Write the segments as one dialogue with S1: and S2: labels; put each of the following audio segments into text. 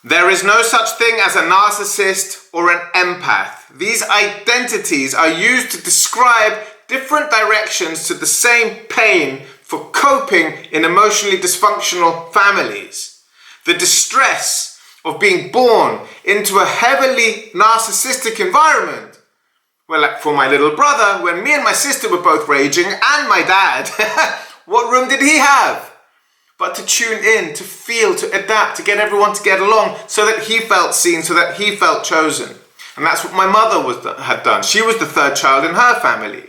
S1: There is no such thing as a narcissist or an empath. These identities are used to describe different directions to the same pain for coping in emotionally dysfunctional families. The distress of being born into a heavily narcissistic environment. Well, like for my little brother, when me and my sister were both raging, and my dad, what room did he have? But to tune in, to feel, to adapt, to get everyone to get along so that he felt seen, so that he felt chosen. And that's what my mother had done. She was the third child in her family.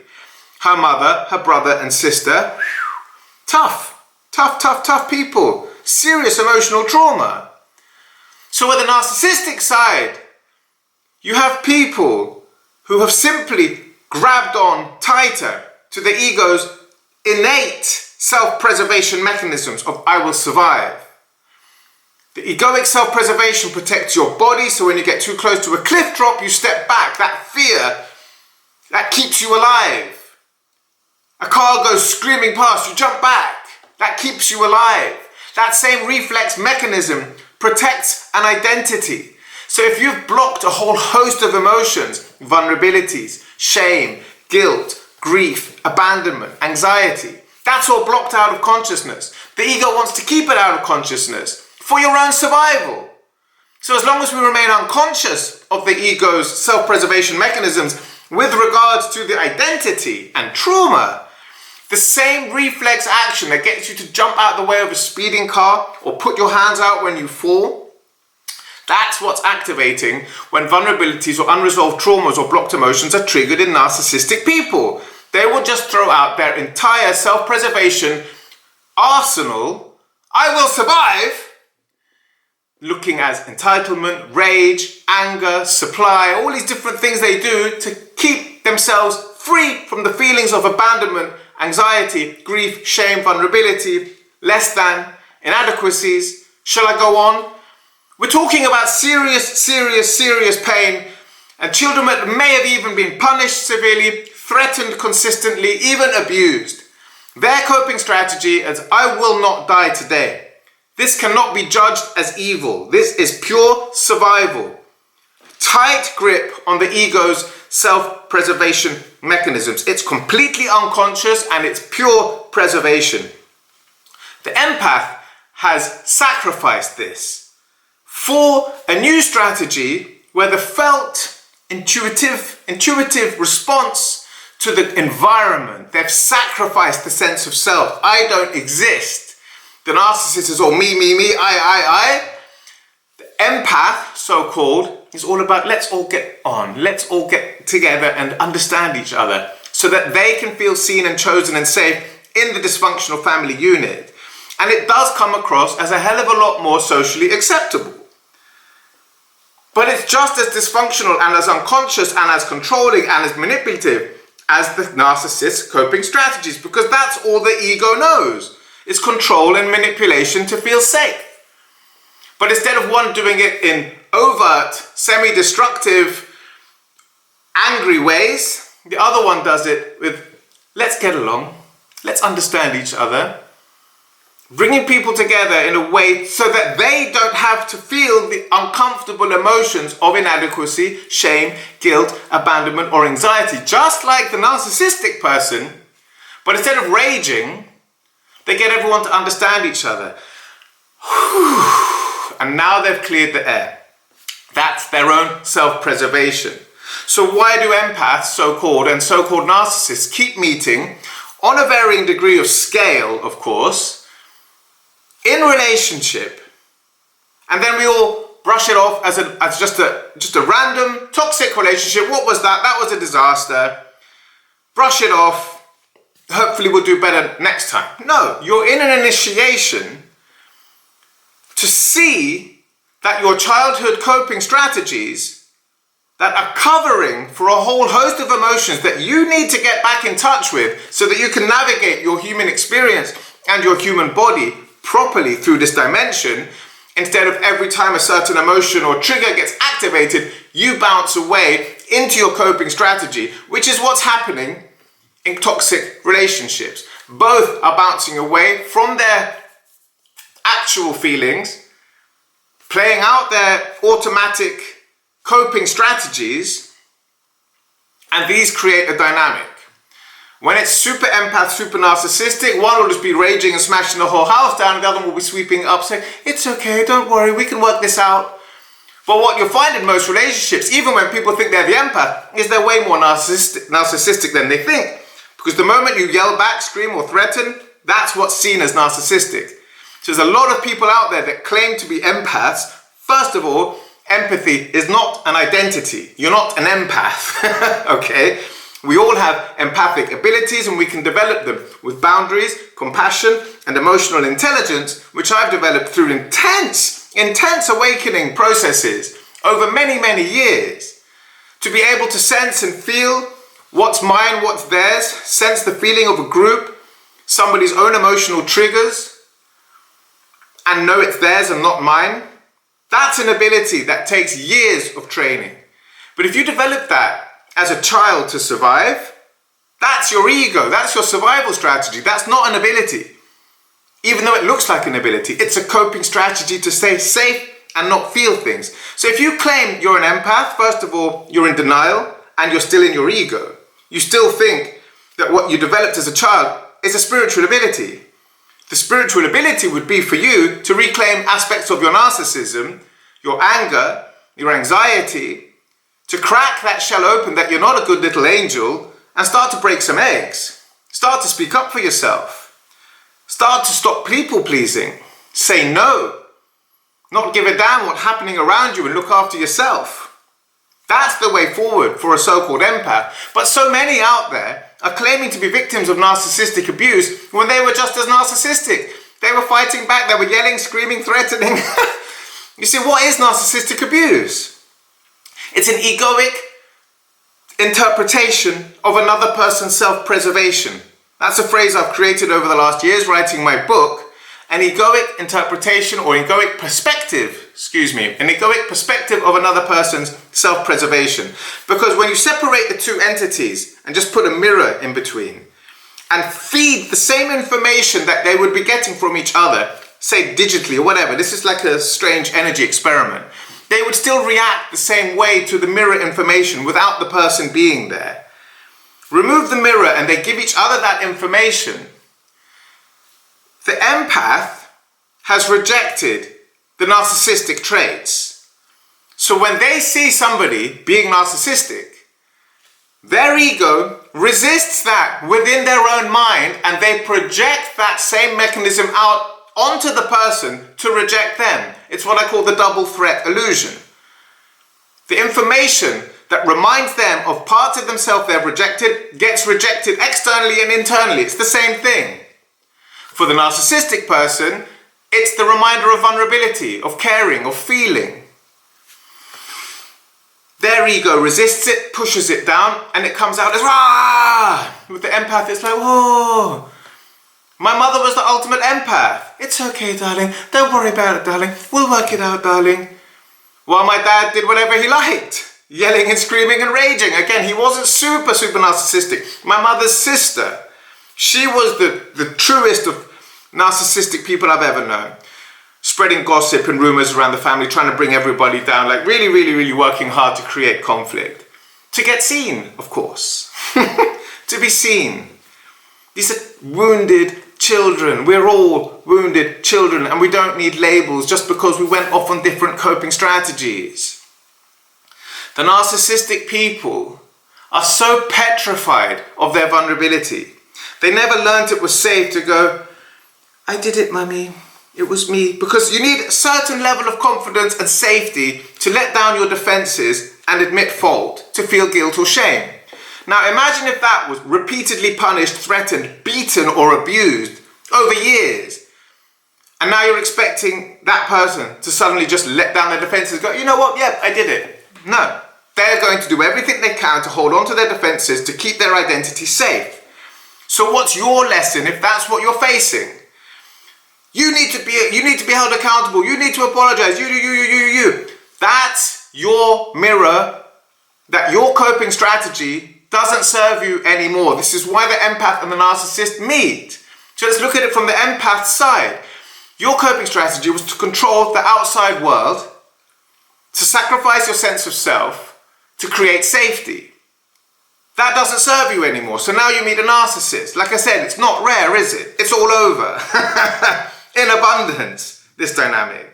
S1: Her mother, her brother and sister, tough people. Serious emotional trauma. So at the narcissistic side, you have people who have simply grabbed on tighter to the ego's innate self-preservation mechanisms of I will survive. The egoic self-preservation protects your body, so when you get too close to a cliff drop, you step back. That fear, that keeps you alive. A car goes screaming past, you jump back. That keeps you alive. That same reflex mechanism protects an identity. So if you've blocked a whole host of emotions, vulnerabilities, shame, guilt, grief, abandonment, anxiety, that's all blocked out of consciousness. The ego wants to keep it out of consciousness for your own survival. So as long as we remain unconscious of the ego's self-preservation mechanisms with regards to the identity and trauma, the same reflex action that gets you to jump out the way of a speeding car or put your hands out when you fall, that's what's activating when vulnerabilities or unresolved traumas or blocked emotions are triggered in narcissistic people. They will just throw out their entire self-preservation arsenal, I will survive, looking as entitlement, rage, anger, supply, all these different things they do to keep themselves free from the feelings of abandonment, anxiety, grief, shame, vulnerability, less than, inadequacies. Shall I go on? We're talking about serious pain, and children that may have even been punished severely, threatened consistently, even abused. Their coping strategy is, I will not die today. This cannot be judged as evil. This is pure survival. Tight grip on the ego's self-preservation mechanisms. It's completely unconscious and it's pure preservation. The empath has sacrificed this for a new strategy where the felt intuitive response to the environment. They've sacrificed the sense of self. I don't exist. The narcissist is all me, I. The empath, so-called, is all about let's all get on. Let's all get together and understand each other so that they can feel seen and chosen and safe in the dysfunctional family unit. And it does come across as a hell of a lot more socially acceptable. But it's just as dysfunctional and as unconscious and as controlling and as manipulative as the narcissist's coping strategies, because that's all the ego knows, is control and manipulation to feel safe. But instead of one doing it in overt, semi-destructive, angry ways, the other one does it with, let's get along, let's understand each other, bringing people together in a way so that they don't have to feel the uncomfortable emotions of inadequacy, shame, guilt, abandonment, or anxiety, just like the narcissistic person. But instead of raging, they get everyone to understand each other. And now they've cleared the air. That's their own self-preservation. So why do empaths, so-called, and so-called narcissists keep meeting on a varying degree of scale, of course, in relationship, and then we all brush it off as just a random toxic relationship? What was that? That was a disaster. Brush it off. Hopefully we'll do better next time. No, you're in an initiation to see that your childhood coping strategies that are covering for a whole host of emotions that you need to get back in touch with so that you can navigate your human experience and your human body properly through this dimension, instead of every time a certain emotion or trigger gets activated, you bounce away into your coping strategy, which is what's happening in toxic relationships. Both are bouncing away from their actual feelings playing out their automatic coping strategies, and these create a dynamic. When it's super empath, super narcissistic, one will just be raging and smashing the whole house down, and the other one will be sweeping it up saying, it's okay, don't worry, we can work this out. But what you'll find in most relationships, even when people think they're the empath, is they're way more narcissistic than they think. Because the moment you yell back, scream or threaten, that's what's seen as narcissistic. So there's a lot of people out there that claim to be empaths. First of all, empathy is not an identity. You're not an empath, okay? We all have empathic abilities and we can develop them with boundaries, compassion, and emotional intelligence, which I've developed through intense awakening processes over many, many years. To be able to sense and feel what's mine, what's theirs, sense the feeling of a group, somebody's own emotional triggers, and know it's theirs and not mine. That's an ability that takes years of training. But if you develop that as a child to survive, that's your ego, that's your survival strategy. That's not an ability. Even though it looks like an ability, it's a coping strategy to stay safe and not feel things. So if you claim you're an empath, first of all, you're in denial and you're still in your ego. You still think that what you developed as a child is a spiritual ability. The spiritual ability would be for you to reclaim aspects of your narcissism, your anger, your anxiety, to crack that shell open that you're not a good little angel and start to break some eggs. Start to speak up for yourself. Start to stop people pleasing. Say no. Not give a damn what's happening around you and look after yourself. That's the way forward for a so-called empath. But so many out there are claiming to be victims of narcissistic abuse when they were just as narcissistic. They were fighting back, they were yelling, screaming, threatening. You see, what is narcissistic abuse? It's an egoic interpretation of another person's self-preservation. That's a phrase I've created over the last years writing my book. An egoic interpretation or egoic perspective, an egoic perspective of another person's self-preservation. Because when you separate the two entities and just put a mirror in between and feed the same information that they would be getting from each other, say digitally or whatever, this is like a strange energy experiment, they would still react the same way to the mirror information without the person being there. Remove the mirror and they give each other that information. The empath has rejected the narcissistic traits. So when they see somebody being narcissistic, their ego resists that within their own mind and they project that same mechanism out onto the person to reject them. It's what I call the double threat illusion. The information that reminds them of parts of themselves they've rejected gets rejected externally and internally. It's the same thing. For the narcissistic person, it's the reminder of vulnerability, of caring, of feeling. Their ego resists it, pushes it down, and it comes out as rah! With the empath, it's like, whoa! My mother was the ultimate empath. It's okay, darling. Don't worry about it, darling. We'll work it out, darling. While my dad did whatever he liked, yelling and screaming and raging. Again, he wasn't super narcissistic. My mother's sister, she was the truest of narcissistic people I've ever known. Spreading gossip and rumors around the family, trying to bring everybody down, like really working hard to create conflict. To get seen, of course. To be seen. These are wounded children. We're all wounded children and we don't need labels just because we went off on different coping strategies. The narcissistic people are so petrified of their vulnerability. They never learned it was safe to go, I did it, mummy. It was me. Because you need a certain level of confidence and safety to let down your defenses and admit fault, to feel guilt or shame. Now imagine if that was repeatedly punished, threatened, beaten or abused over years. And now you're expecting that person to suddenly just let down their defenses and go, you know what, yeah, I did it. No. They're going to do everything they can to hold on to their defenses to keep their identity safe. So what's your lesson if that's what you're facing? You need to be held accountable. You need to apologize. You. That's your mirror, that your coping strategy doesn't serve you anymore. This is why the empath and the narcissist meet. So let's look at it from the empath side. Your coping strategy was to control the outside world, to sacrifice your sense of self, to create safety. That doesn't serve you anymore. So now you meet a narcissist. Like I said, it's not rare, is it? It's all over. In abundance, this dynamic.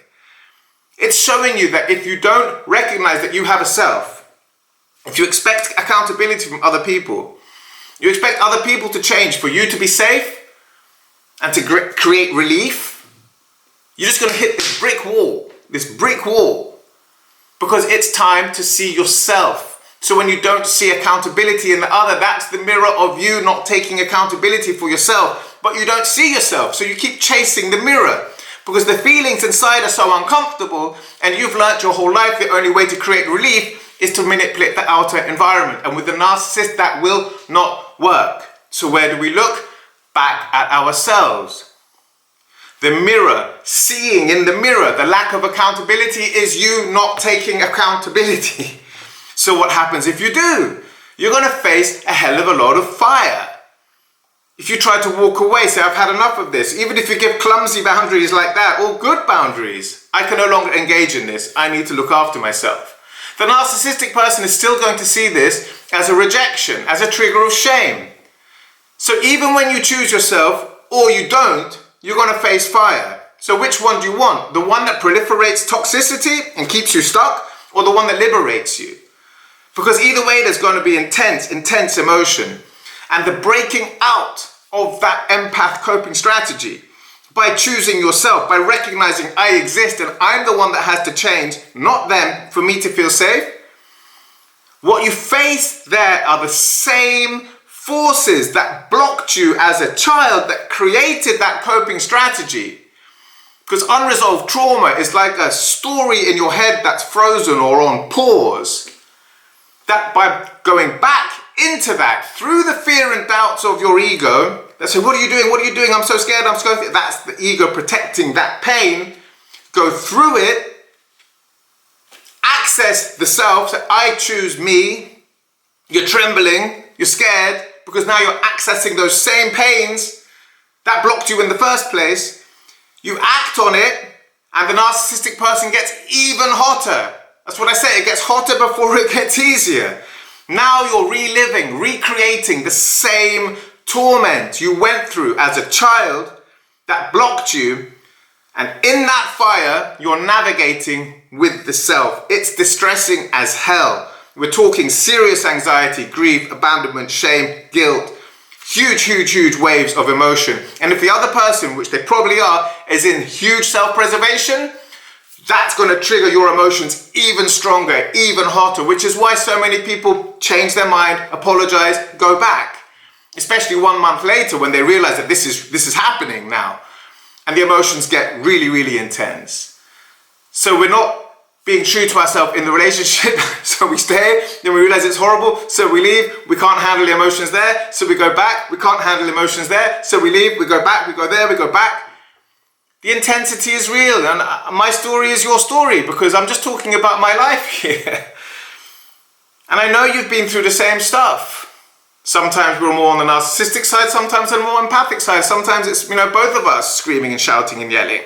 S1: It's showing you that if you don't recognize that you have a self, if you expect accountability from other people, you expect other people to change for you to be safe and to create relief, you're just going to hit this brick wall, because it's time to see yourself. So when you don't see accountability in the other, that's the mirror of you not taking accountability for yourself, but you don't see yourself, so you keep chasing the mirror because the feelings inside are so uncomfortable, and you've learnt your whole life the only way to create relief is to manipulate the outer environment, and with the narcissist that will not work. So where do we look? Back at ourselves. The mirror, seeing in the mirror, the lack of accountability is you not taking accountability. So what happens if you do? You're going to face a hell of a lot of fire. If you try to walk away, say, I've had enough of this, even if you give clumsy boundaries like that, or good boundaries, I can no longer engage in this, I need to look after myself. The narcissistic person is still going to see this as a rejection, as a trigger of shame. So even when you choose yourself, or you don't, you're going to face fire. So which one do you want? The one that proliferates toxicity and keeps you stuck, or the one that liberates you? Because either way, there's going to be intense emotion. And the breaking out of that empath coping strategy by choosing yourself, by recognizing I exist and I'm the one that has to change, not them, for me to feel safe. What you face there are the same forces that blocked you as a child, that created that coping strategy. Because unresolved trauma is like a story in your head that's frozen or on pause. That by going back into that, through the fear and doubts of your ego, that say, what are you doing? What are you doing? I'm so scared, I'm so scared. That's the ego protecting that pain. Go through it, access the self, say, I choose me. You're trembling, you're scared, because now you're accessing those same pains that blocked you in the first place. You act on it, and the narcissistic person gets even hotter. That's what I say, it gets hotter before it gets easier. Now you're reliving, recreating the same torment you went through as a child that blocked you, and in that fire, you're navigating with the self. It's distressing as hell. We're talking serious anxiety, grief, abandonment, shame, guilt, huge waves of emotion. And if the other person, which they probably are, is in huge self-preservation, that's going to trigger your emotions even stronger, even hotter, which is why so many people change their mind, apologize, go back. Especially 1 month later when they realize that this is happening now. And the emotions get really intense. So we're not being true to ourselves in the relationship, so we stay, then we realize it's horrible, so we leave, we can't handle the emotions there, so we go back, we can't handle the emotions there, so we leave, we go back, we go there, we go back. The intensity is real, and my story is your story, because I'm just talking about my life here. And I know you've been through the same stuff. Sometimes we're more on the narcissistic side, sometimes on the more empathic side, sometimes it's, both of us screaming and shouting and yelling.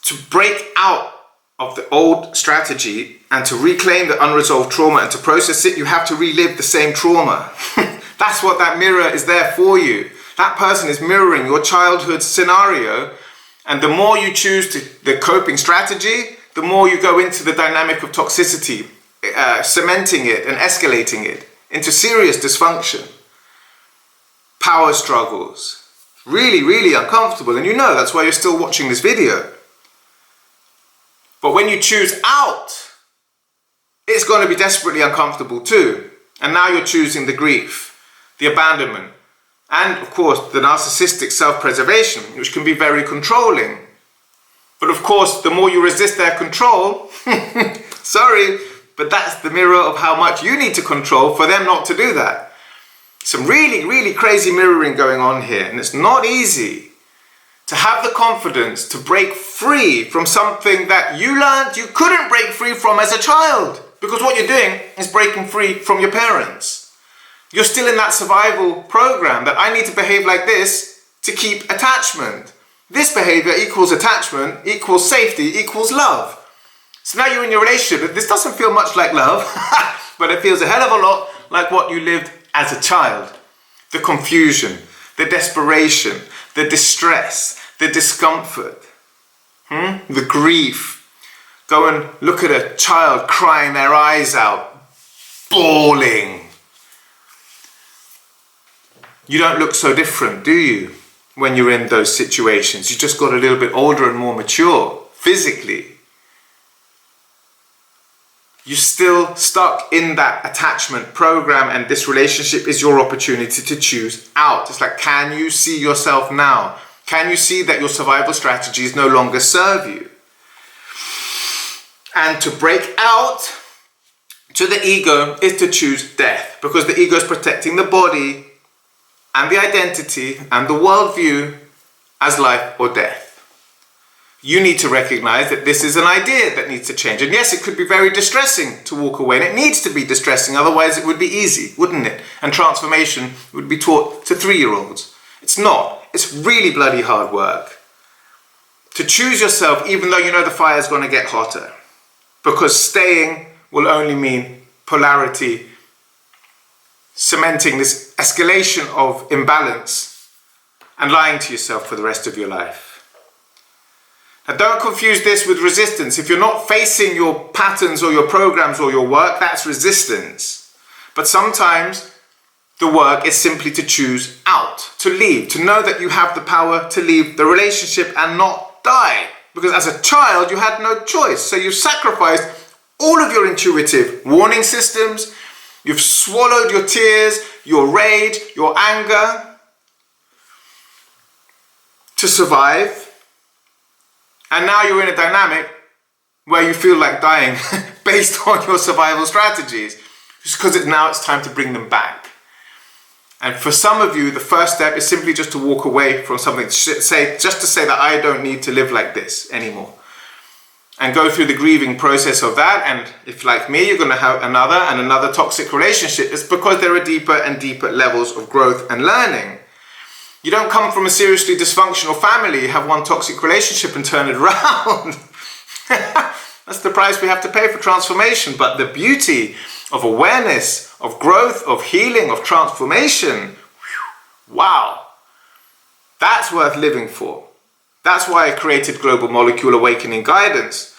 S1: To break out of the old strategy and to reclaim the unresolved trauma and to process it, you have to relive the same trauma. That's what that mirror is there for you. That person is mirroring your childhood scenario, and the more you choose the coping strategy, the more you go into the dynamic of toxicity, cementing it and escalating it into serious dysfunction, power struggles. Really uncomfortable, and that's why you're still watching this video. But when you choose out, it's going to be desperately uncomfortable too. And now you're choosing the grief, the abandonment, and of course the narcissistic self-preservation, which can be very controlling. But of course, the more you resist their control, sorry, but that's the mirror of how much you need to control for them not to do that. Some really crazy mirroring going on here, and it's not easy to have the confidence to break free from something that you learned you couldn't break free from as a child, because what you're doing is breaking free from your parents. You're still in that survival program that I need to behave like this to keep attachment. This behavior equals attachment, equals safety, equals love. So now you're in your relationship. This doesn't feel much like love, but it feels a hell of a lot like what you lived as a child. The confusion, the desperation, the distress, the discomfort, the grief. Go and look at a child crying their eyes out, bawling. You don't look so different, do you, when you're in those situations? You just got a little bit older and more mature, physically. You're still stuck in that attachment program, and this relationship is your opportunity to choose out. It's like, can you see yourself now? Can you see that your survival strategies no longer serve you? And to break out to the ego is to choose death, because the ego is protecting the body and the identity and the worldview as life or death. You need to recognize that this is an idea that needs to change. And yes, it could be very distressing to walk away, and it needs to be distressing, otherwise it would be easy, wouldn't it? And transformation would be taught to 3-year-olds. It's not. It's really bloody hard work. To choose yourself even though you know the fire is going to get hotter. Because staying will only mean polarity, cementing this escalation of imbalance and lying to yourself for the rest of your life. Now, don't confuse this with resistance. If you're not facing your patterns or your programs or your work, that's resistance. But sometimes the work is simply to choose out, to leave, to know that you have the power to leave the relationship and not die. Because as a child, you had no choice. So you've sacrificed all of your intuitive warning systems. You've swallowed your tears, your rage, your anger to survive. And now you're in a dynamic where you feel like dying based on your survival strategies. Just because now it's time to bring them back. And for some of you, the first step is simply just to walk away from something, just to say that I don't need to live like this anymore. And go through the grieving process of that. And if, like me, you're going to have another toxic relationship, it's because there are deeper and deeper levels of growth and learning. You don't come from a seriously dysfunctional family, have one toxic relationship and turn it around. That's the price we have to pay for transformation. But the beauty of awareness, of growth, of healing, of transformation, wow, that's worth living for. That's why I created Global Molecule Awakening Guidance.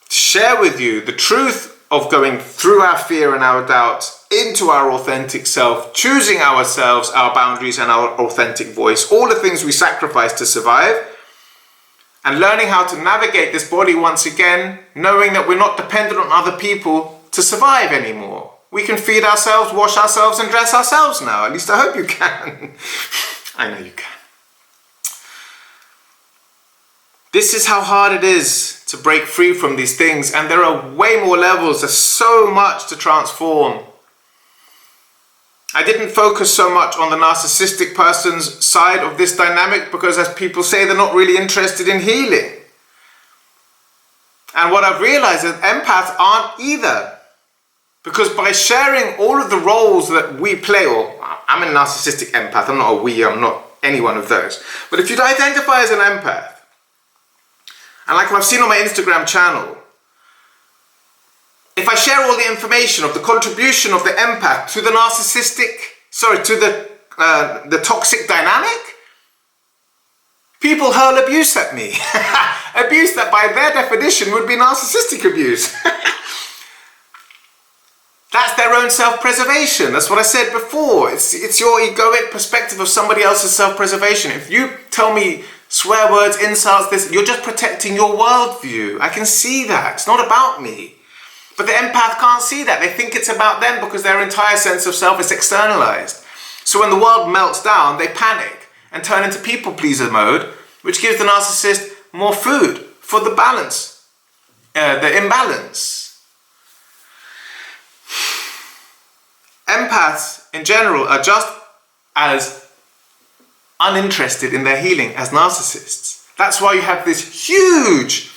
S1: To share with you the truth of going through our fear and our doubts into our authentic self, choosing ourselves, our boundaries and our authentic voice, all the things we sacrifice to survive, and learning how to navigate this body once again, knowing that we're not dependent on other people to survive anymore. We can feed ourselves, wash ourselves and dress ourselves now. At least I hope you can. I know you can. This is how hard it is to break free from these things, and there are way more levels. There's so much to transform. I didn't focus so much on the narcissistic person's side of this dynamic because, as people say, they're not really interested in healing. And what I've realized is empaths aren't either. Because by sharing all of the roles that we play, or I'm a narcissistic empath, I'm not a we, I'm not any one of those. But if you identify as an empath, and like I've seen on my Instagram channel, if I share all the information of the contribution of the empath to the the toxic dynamic, people hurl abuse at me. Abuse that by their definition would be narcissistic abuse. That's their own self-preservation. That's what I said before. It's your egoic perspective of somebody else's self-preservation. If you tell me swear words, insults, this, you're just protecting your worldview. I can see that. It's not about me. But the empath can't see that. They think it's about them because their entire sense of self is externalized. So when the world melts down, they panic and turn into people pleaser mode, which gives the narcissist more food for the balance, the imbalance. Empaths in general are just as uninterested in their healing as narcissists. That's why you have this huge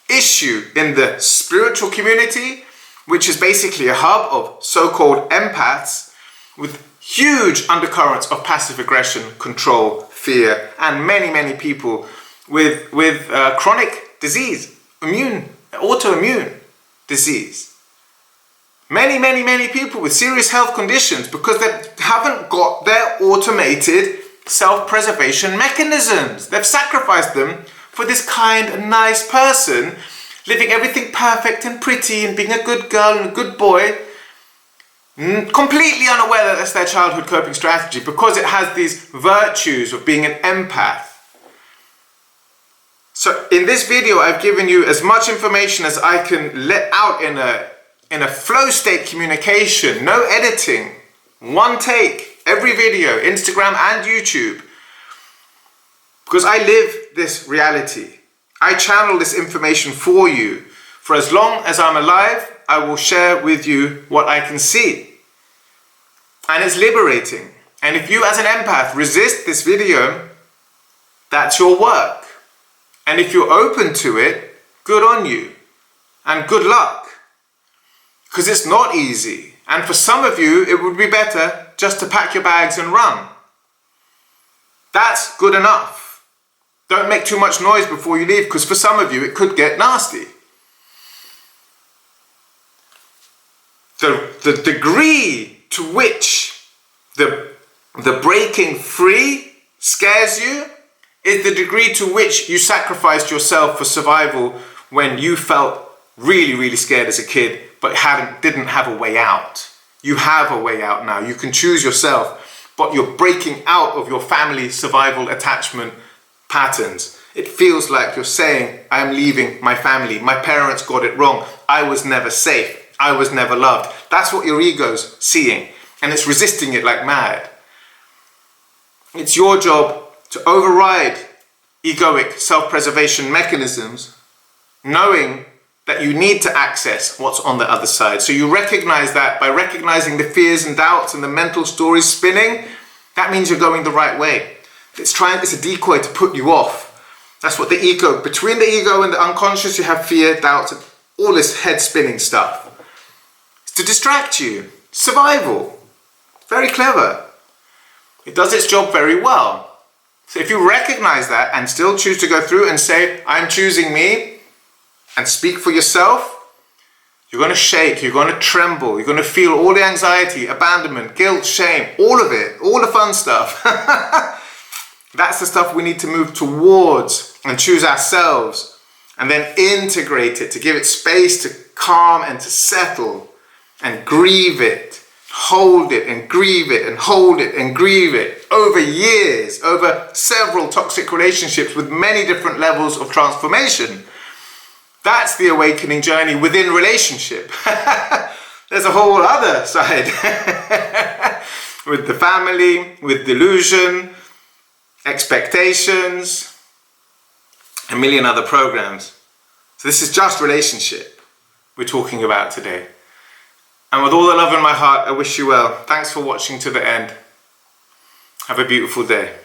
S1: issue in the spiritual community which is basically a hub of so-called empaths with huge undercurrents of passive aggression, control, fear, and many people with chronic disease, autoimmune disease. Many people with serious health conditions because they haven't got their automated self-preservation mechanisms. They've sacrificed them for this kind and nice person, living everything perfect and pretty and being a good girl and a good boy, completely unaware that that's their childhood coping strategy because it has these virtues of being an empath. So in this video, I've given you as much information as I can let out in a flow state communication, no editing, one take, every video, Instagram and YouTube. Because I live this reality. I channel this information for you. For as long as I'm alive, I will share with you what I can see. And it's liberating. And if you as an empath resist this video, that's your work. And if you're open to it, good on you. And good luck. Because it's not easy. And for some of you, it would be better just to pack your bags and run. That's good enough. Don't make too much noise before you leave, because for some of you, it could get nasty. The degree to which the breaking free scares you is the degree to which you sacrificed yourself for survival when you felt really scared as a kid, but didn't have a way out. You have a way out now. You can choose yourself, but you're breaking out of your family survival attachment patterns. It feels like you're saying, I'm leaving my family. My parents got it wrong. I was never safe. I was never loved. That's what your ego's seeing, and it's resisting it like mad. It's your job to override egoic self-preservation mechanisms, knowing that you need to access what's on the other side. So you recognize that by recognizing the fears and doubts and the mental stories spinning, that means you're going the right way. It's a decoy to put you off. That's what the ego, between the ego and the unconscious, you have fear, doubts, and all this head spinning stuff. It's to distract you. Survival. Very clever. It does its job very well. So if you recognize that and still choose to go through and say, I'm choosing me, and speak for yourself, you're going to shake, you're going to tremble, you're going to feel all the anxiety, abandonment, guilt, shame, all of it, all the fun stuff. That's the stuff we need to move towards and choose ourselves, and then integrate it to give it space to calm and to settle and grieve it, hold it and grieve it and hold it and grieve it over years, over several toxic relationships with many different levels of transformation. That's the awakening journey within relationship. There's a whole other side with the family, with delusion, expectations, a million other programs. So this is just relationship we're talking about today. And with all the love in my heart, I wish you well. Thanks for watching to the end. Have a beautiful day.